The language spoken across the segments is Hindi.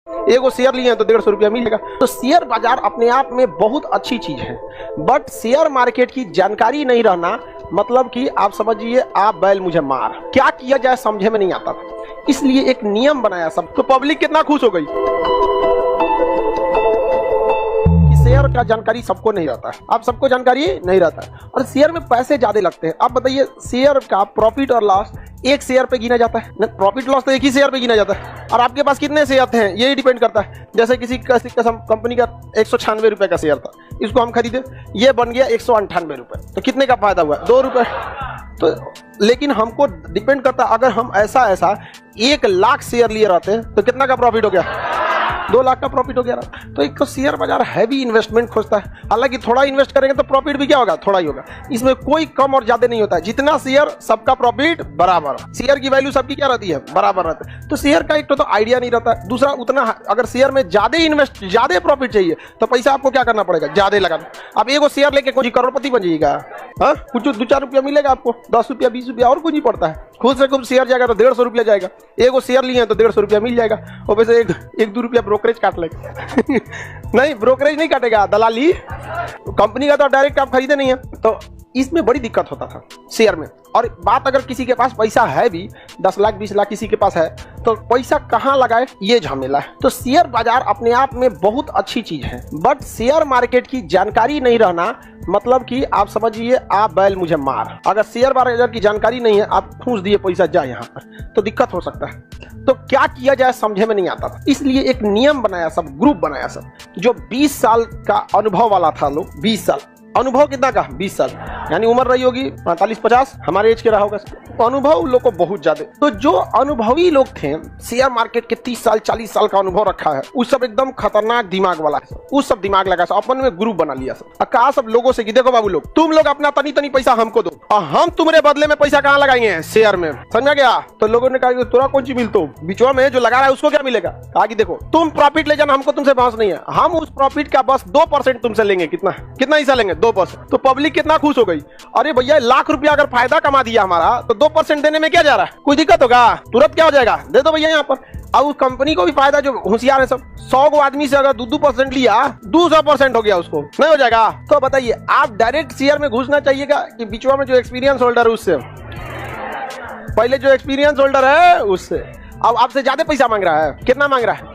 एगो शेयर लिए हैं तो 150 रुपया मिलेगा। तो शेयर बाजार अपने आप में बहुत अच्छी चीज है, बट शेयर मार्केट की जानकारी नहीं रहना मतलब कि आप समझिए आप बैल मुझे मार, क्या किया जाए समझे में नहीं आता था। इसलिए एक नियम बनाया सब, तो पब्लिक कितना खुश हो गई। शेयर का जानकारी सबको नहीं रहता है, आप सबको जानकारी नहीं रहता है, और शेयर में पैसे ज्यादा लगते हैं। आप बताइए शेयर का प्रॉफिट और लॉस एक शेयर पे गिना जाता है, प्रॉफिट लॉस तो एक ही शेयर पे गिना जाता है, और आपके पास कितने शेयर हैं यही डिपेंड करता है। जैसे किसी कंपनी का 196 रुपए का शेयर था, इसको हम खरीदे, ये बन गया 198 रुपए, तो कितने का फायदा हुआ? 2 रुपए। तो लेकिन हमको डिपेंड करता है, अगर हम ऐसा 1 लाख शेयर लिए रहते हैं तो कितना का प्रॉफिट हो गया? 2 लाख का प्रॉफिट हो गया। तो एक तो शेयर बाजार हैवी इन्वेस्टमेंट खोजता है, हालांकि थोड़ा इन्वेस्ट करेंगे तो प्रॉफिट भी क्या होगा? थोड़ा ही होगा। इसमें कोई कम और ज्यादा नहीं होता है, जितना शेयर सबका प्रॉफिट बराबर, शेयर की वैल्यू सबकी क्या रहती है? बराबर रहती है। तो शेयर का एक तो आइडिया नहीं रहता है, दूसरा उतना अगर शेयर में ज्यादा प्रॉफिट चाहिए तो पैसा आपको क्या करना पड़ेगा? ज्यादा लगाना। अब एगो शेयर लेके कोई करोड़पति बन जाइएगा, कुछ 2-4 रुपया मिलेगा आपको, 10 रुपया 20 रुपया और कुछ नहीं पड़ता है। खुद से खूब शेयर जाएगा तो 150 रुपया जाएगा, एगो शेयर लिए हैं तो 150 रुपया मिल जाएगा, और वैसे 1-2 रुपया ब्रोकरेज काट लेगा नहीं, ब्रोकरेज नहीं काटेगा, दलाली कंपनी का तो डायरेक्ट आप खरीदे नहीं है। तो इसमें बड़ी दिक्कत होता था शेयर में। और बात अगर किसी के पास पैसा है भी, 10 लाख 20 लाख किसी के पास है, तो पैसा कहाँ लगाए ये झमेला है। तो शेयर बाजार अपने आप में बहुत अच्छी चीज है, बट शेयर मार्केट की जानकारी नहीं रहना मतलब कि आप समझिए आप बैल मुझे मार। अगर शेयर बाजार की जानकारी नहीं है, आप ठूस दिए पैसा जाए यहाँ पर, तो दिक्कत हो सकता है। तो क्या किया जाए समझे में नहीं आता था, इसलिए एक नियम बनाया सब, ग्रुप बनाया सब, जो 20 साल का अनुभव वाला था लोग। 20 साल अनुभव कितना का? 20 साल, यानी उम्र रही होगी 45-50, हमारे एज के रहा होगा, अनुभव लोग को बहुत ज्यादा। तो जो अनुभवी लोग थे, शेयर मार्केट के 30 साल 40 साल का अनुभव रखा है, उस सब एकदम खतरनाक दिमाग वाला है, उस सब दिमाग लगा सब, अपन में ग्रुप बना लिया सब। कहा सब लोगों से कि देखो बाबू लोग, तुम लोग अपना तनी पैसा हमको दो, और हम तुम्हारे बदले में पैसा कहाँ लगाएंगे? शेयर में। समझा गया? तो लोगों ने कहा तोरा कौन चीज मिलतो, बिचवा में जो लगा रहा है उसको क्या मिलेगा? कहा कि देखो तुम प्रॉफिट ले जाना, हमको तुमसे बहस नहीं है, हम उस प्रॉफिट का बस 2% तुमसे लेंगे। कितना हिस्सा लेंगे? 2%। तो पब्लिक कितना खुश हो गई, अरे भैया लाख रुपया अगर फायदा कमा दिया हमारा, तो 2% देने में क्या जा रहा है? कोई दिक्कत होगा? तुरंत क्या हो जाएगा? दे दो भैया यहाँ पर। अब उस कंपनी को भी फायदा, जो होशियार है सब, 100 गो आदमी से अगर 2% लिया, 200% हो गया, उसको नहीं हो जाएगा? तो बताइए आप डायरेक्ट शेयर में घुसना चाहिएगा कि बीचवा में जो एक्सपीरियंस होल्डर है उससे, पहले जो एक्सपीरियंस होल्डर है उससे। अब आपसे ज्यादा पैसा मांग रहा है, कितना मांग रहा है?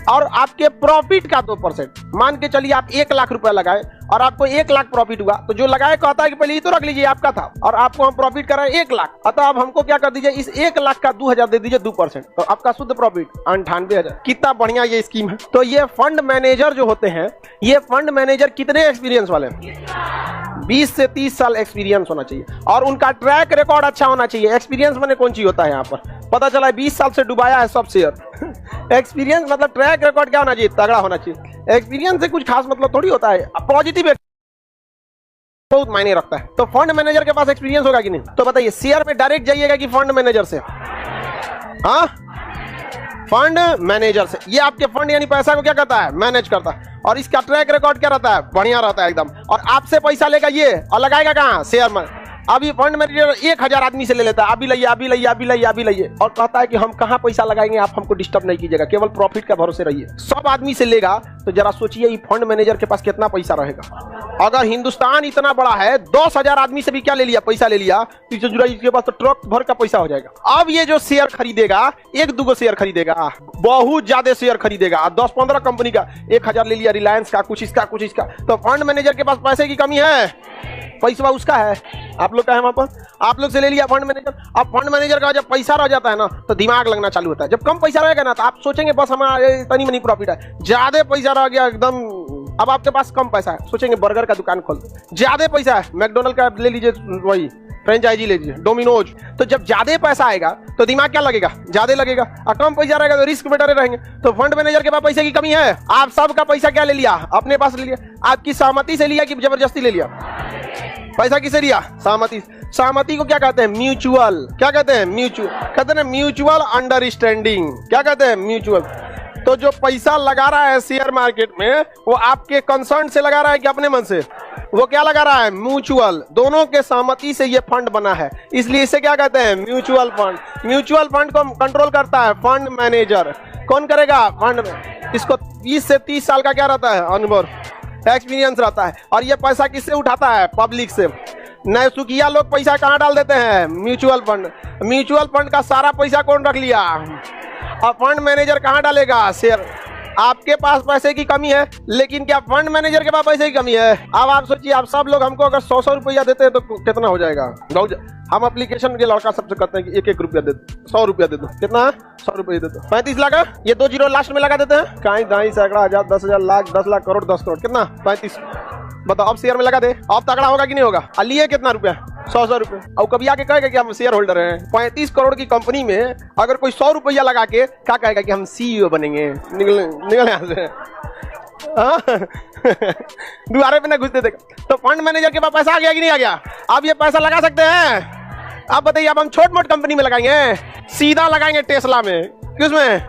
और आपके प्रॉफिट का 2%, मान के चलिए आप 1 लाख रुपया लगाए और आपको 1 लाख प्रॉफिट हुआ, तो जो लगाए कहता है कि पहले ये तो रख लीजिए आपका था, और आपको हम प्रॉफिट कराए 1 लाख, अतः अब हमको क्या कर दीजिए, इस 1 लाख का 2000 दे दीजिए 2%, तो आपका शुद्ध प्रॉफिट 98,000। कितना बढ़िया ये स्कीम है। तो ये फंड मैनेजर जो होते हैं, ये फंड मैनेजर कितने एक्सपीरियंस वाले हैं? 20 से 30 साल एक्सपीरियंस होना चाहिए, और उनका ट्रैक रिकॉर्ड अच्छा होना चाहिए। एक्सपीरियंस मैंने कौन चीज होता है? यहाँ पर पता चला है 20 साल से डुबाया है सब शेयर। एक्सपीरियंस मतलब ट्रैक रिकॉर्ड क्या होना चाहिए? तगड़ा होना चाहिए। एक्सपीरियंस से कुछ खास मतलब थोड़ी होता है, पॉजिटिव बहुत मायने रखता है। तो फंड मैनेजर के पास एक्सपीरियंस होगा कि नहीं? तो बताइए शेयर में डायरेक्ट जाइएगा कि फंड मैनेजर से? हाँ, फंड मैनेजर से। ये आपके फंड यानी पैसा को क्या करता है? मैनेज करता है, और इसका ट्रैक रिकॉर्ड क्या रहता है? बढ़िया रहता है एकदम। और आपसे पैसा लेगा ये, और लगाएगा कहाँ? शेयर में। अभी फंड मैनेजर 1000 आदमी से ले लेता है, अभी लाइए अभी लाइए अभी लाइए अभी लाइए, और कहता है कि हम कहाँ पैसा लगाएंगे, आप हमको डिस्टर्ब नहीं कीजिएगा, केवल प्रॉफिट का भरोसे रहिए। सब आदमी से लेगा, तो जरा सोचिए ये फंड मैनेजर के पास कितना पैसा रहेगा। अगर हिंदुस्तान इतना बड़ा है, 10,000 आदमी से भी क्या ले लिया? पैसा ले लिया, तो इसके पास तो ट्रक भर का पैसा हो जाएगा। अब ये जो शेयर खरीदेगा, 1-2 शेयर खरीदेगा, बहुत ज्यादा शेयर खरीदेगा, 10-15 कंपनी का, 1000 ले लिया रिलायंस का, कुछ इसका कुछ इसका। तो फंड मैनेजर के पास पैसे की कमी है? पैसा उसका है, आप लोग का है वहां पर, आप लोग से ले लिया फंड मैनेजर। अब फंड मैनेजर का जब पैसा रह जाता है ना, तो दिमाग लगना चालू होता है। जब कम पैसा रहेगा ना, तो आप सोचेंगे बस हमारा तनी मनी प्रॉफिट है। ज्यादा पैसा रह गया एकदम, अब आपके पास कम पैसा है, सोचेंगे बर्गर का दुकान खोल दो। ज्यादा पैसा है, मैकडोनल्ड का ले लीजिए, वही फ्रेंचाइजी ले लीजिए, डोमिनोज। तो जब ज्यादा पैसा आएगा तो दिमाग क्या लगेगा? ज्यादा लगेगा। और कम पैसा रहेगा तो रिस्क में डरे रहेंगे। तो फंड मैनेजर के पास पैसे की कमी है, आप सबका पैसा क्या ले लिया? अपने पास ले लिया। आपकी सहमति से लिया कि जबरदस्ती ले लिया? पैसा किसे लिया? सहमति। सहमति को क्या कहते हैं? म्यूचुअल। क्या कहते हैं? म्यूचुअल। कहते हैं म्यूचुअल अंडरस्टैंडिंग। क्या कहते हैं? म्यूचुअल। तो जो पैसा लगा रहा है शेयर मार्केट में, वो आपके कंसर्न से लगा रहा है कि अपने मन से? वो क्या लगा रहा है? म्यूचुअल। दोनों के सहमति से ये फंड बना है, इसलिए इसे क्या कहते हैं? Mutual fund. म्यूचुअल फंड को कंट्रोल करता है फंड मैनेजर। कौन करेगा? फंड में। इसको 20 से 30 साल का क्या रहता है? अनुभव, एक्सपीरियंस रहता है। और ये पैसा किससे उठाता है? पब्लिक से। नए सुखिया लोग पैसा कहाँ डाल देते हैं? Mutual fund. म्यूचुअल फंड का सारा पैसा कौन रख लिया? और फंड मैनेजर कहाँ डालेगा? शेयर। आपके पास पैसे की कमी है, लेकिन क्या फंड मैनेजर के पास पैसे की कमी है? अब आप सोचिए, आप सब लोग हमको अगर 100 रुपया देते हैं तो कितना हो जाएगा? हम एप्लीकेशन के लड़का सबसे कहते हैं कि 1-1 रुपया दे दो, 100 रुपया दे दो। कितना? 100 रुपया दे दो। 35 लाख। ये 2 जीरो लास्ट में लगा देते हैं। कहीं दाई सैकड़ा, हजार, 10,000, लाख, 10 लाख, करोड़, 10 करोड़। कितना? 35। बताओ, अब शेयर में लगा दे, अब तगड़ा होगा कि नहीं होगा? लिए कितना रुपया? 100 रुपए। और कभी आके कहेगा कि हम शेयर होल्डर हैं। 35 करोड़ की कंपनी में अगर कोई 100 रुपया लगा के क्या कहेगा? कि हम CEO बनेंगे। निकल यहाँ से। दुआरे पे ना घुसते थे। तो फंड मैनेजर के पास पैसा आ गया कि नहीं आ गया? अब ये पैसा लगा सकते हैं। अब बताइए, अब हम छोट मोट कंपनी में लगाएंगे? सीधा लगाएंगे टेस्ला में। किसमें?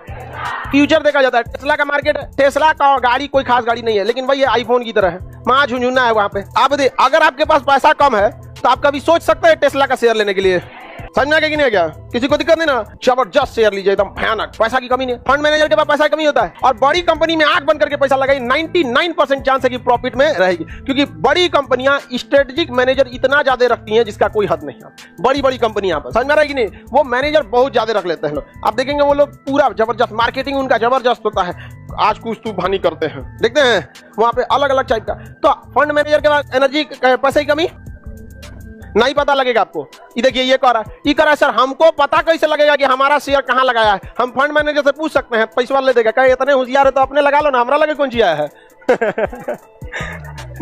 फ्यूचर देखा जाता है। टेस्ला का मार्केट, टेस्ला का गाड़ी कोई खास गाड़ी नहीं है, लेकिन भाई ये आईफोन की तरह है, वहां झुंझुना है वहां पे। आप बताइए, अगर आपके पास पैसा कम है तो आप कभी सोच सकते हैं टेस्ला का शेयर लेने के लिए? समझ में आ गया कि नहीं आ गया? किसी को दिक्कत नहीं ना? जबरदस्त शेयर लीजिए, एकदम भयानक, पैसा की कमी नहीं। फंड मैनेजर के पास पैसा की कमी होता है, और बड़ी कंपनी में आंख बंद करके पैसा लगाई, 99% चांस है कि प्रॉफिट में रहेगी, क्योंकि बड़ी कंपनियां स्ट्रेटेजिक मैनेजर इतना ज्यादा रखती हैं जिसका कोई हद नहीं है। बड़ी बड़ी कंपनियां पर समझ में आ रहा है कि नहीं? वो मैनेजर बहुत ज्यादा रख लेते हैं लोग। आप देखेंगे वो लोग पूरा जबरदस्त, मार्केटिंग उनका जबरदस्त होता है। आज कुछ तू भानी करते हैं, देखते हैं वहां पे अलग अलग टाइप का। तो फंड मैनेजर के पास एनर्जी, पैसे की कमी नहीं पता लगेगा आपको। ये देखिए, ये कह रहा है, ये कह रहा है सर हमको पता कैसे लगेगा कि हमारा शेयर कहाँ लगाया है? हम फंड मैनेजर से पूछ सकते हैं, पैसा ले देगा। कहे इतने होशियार है तो अपने लगा लो ना, हमारा लगे कौन सी आया है?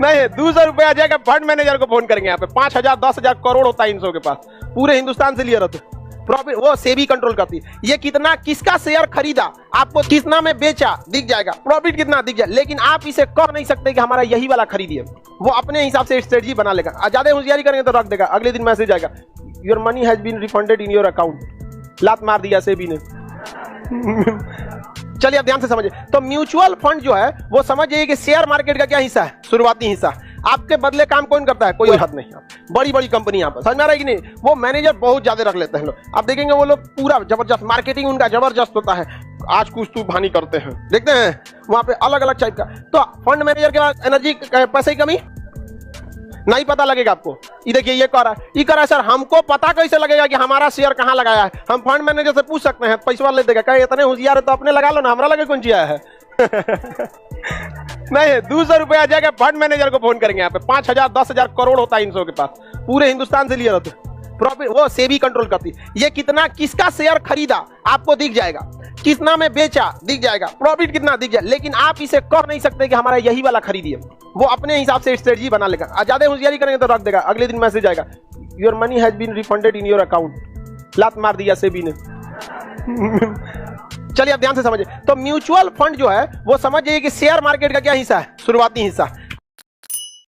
नहीं, 200 रुपया आ जाएगा, फंड मैनेजर को फोन करेंगे। यहाँ पे 5,000, 10,000 करोड़ होता है इनसो के पास, पूरे हिंदुस्तान से लिया रहते। प्रॉफिट वो सेबी कंट्रोल करती है। ये कितना, किसका शेयर खरीदा, आपको कितना में बेचा दिख जाएगा, प्रॉफिट कितना दिख जाए, लेकिन आप इसे कह नहीं सकते कि हमारा यही वाला खरीदिए। वो अपने हिसाब से स्ट्रेटजी बना लेगा। ज्यादा होशियारी करेंगे तो रख देगा, अगले दिन मैसेज आएगा, your money has been refunded in your account. लात मार दिया सेबी ने। चलिए अब ध्यान से समझिए। तो म्यूचुअल फंड जो है वो समझिए कि शेयर मार्केट का क्या हिस्सा है? शुरुआती हिस्सा। आपके बदले काम कौन करता है? कोई हद नहीं। बड़ी बड़ी कंपनी यहाँ पर, समझ में आ रहा है कि नहीं? वो मैनेजर बहुत ज्यादा रख लेते हैं लोग। आप देखेंगे वो लोग पूरा जबरदस्त, मार्केटिंग उनका जबरदस्त होता है। आज कुछ तू भानी करते हैं, देखते हैं वहां पे अलग अलग टाइप का। तो फंड मैनेजर के पास एनर्जी, पैसे की कमी नहीं पता लगेगा आपको। ये देखिए, ये कह रहा है, ये कह रहा है सर हमको पता कैसे लगेगा कि हमारा शेयर कहाँ लगाया है? हम फंड मैनेजर से पूछ सकते हैं, पैसा ले देगा। कहे इतने होशियार है तो अपने लगा लो ना, हमारा लगे कौन सी आया है? नहीं, 200 रुपया आ जाएगा, फंड मैनेजर को फोन करेंगे। यहाँ पे 5,000, 10,000 करोड़ होता है इनसो के पास, पूरे हिंदुस्तान से लिया रहते। प्रॉफिट वो सेबी कंट्रोल करती है। ये कितना, किसका शेयर खरीदा आपको दिख जाएगा, कितना में बेचा दिख जाएगा, प्रॉफिट कितना दिख जाए, लेकिन आप इसे कह नहीं सकते कि हमारा यही वाला खरीदिए। वो अपने हिसाब से स्ट्रेटजी बना लेगा। ज्यादा होशियारी करेंगे तो रख देगा, अगले दिन मैसेज आएगा, your money has been refunded in your account. लात मार दिया सेबी ने। चलिए अब ध्यान से समझिए। तो म्यूचुअल फंड जो है वो समझिए कि शेयर मार्केट का क्या हिस्सा है? शुरुआती हिस्सा।